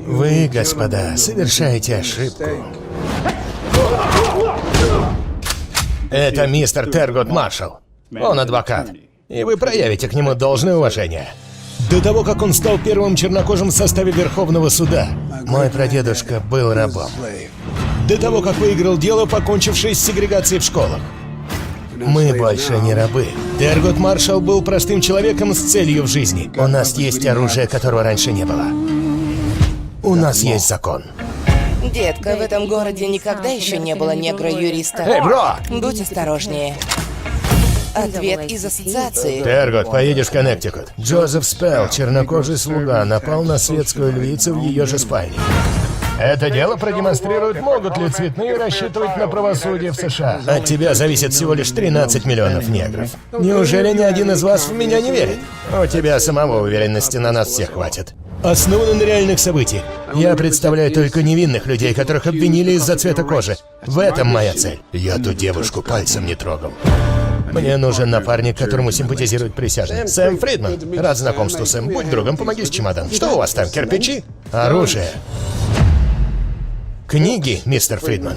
Вы, господа, совершаете ошибку. Это мистер Тергот Маршалл. Он адвокат. И вы проявите к нему должное уважение. До того, как он стал первым чернокожим в составе Верховного суда, мой прадедушка был рабом. До того, как выиграл дело, покончившее с сегрегацией в школах. Мы больше не рабы. Тергот Маршалл был простым человеком с целью в жизни. У нас есть оружие, которого раньше не было. У нас есть закон. Детка, в этом городе никогда еще не было негра-юриста. Эй, бро! Будь осторожнее. Ответ из ассоциации. Тергот, поедешь в Коннектикут. Джозеф Спелл, чернокожий слуга, напал на светскую львицу в ее же спальне. Это дело продемонстрирует, могут ли цветные рассчитывать на правосудие в США. От тебя зависит всего лишь 13 миллионов негров. Неужели ни один из вас в меня не верит? У тебя самого уверенности на нас всех хватит. Основано на реальных событиях. Я представляю только невинных людей, которых обвинили из-за цвета кожи. В этом моя цель. Я ту девушку пальцем не трогал. Мне нужен напарник, которому симпатизирует присяжные. Сэм Фридман. Рад знакомству, Сэм. Будь другом, помоги с чемоданом. Что у вас там, кирпичи? Оружие. Книги, мистер Фридман.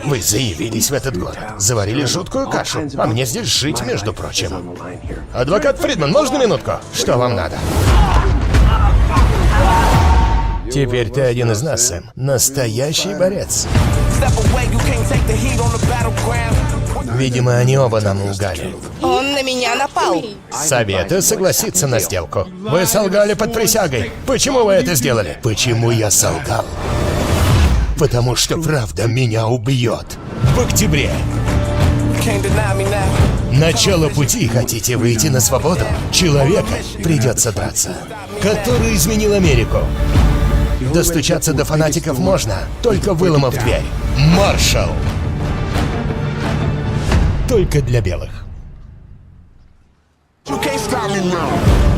Вы заявились в этот город, заварили жуткую кашу, а мне здесь жить, между прочим. Адвокат Фридман, можно минутку? Что вам надо? Теперь ты один из нас, Сэм. Настоящий борец. Видимо, они оба нам лгали. Он на меня напал. Советую согласиться на сделку. Вы солгали под присягой. Почему вы это сделали? Почему я солгал? Потому что правда меня убьет. В октябре. Начало пути, хотите выйти на свободу? Человека придется драться. Который изменил Америку. Достучаться до фанатиков можно, только выломав дверь. Маршалл. Только для белых. You can't stop me now.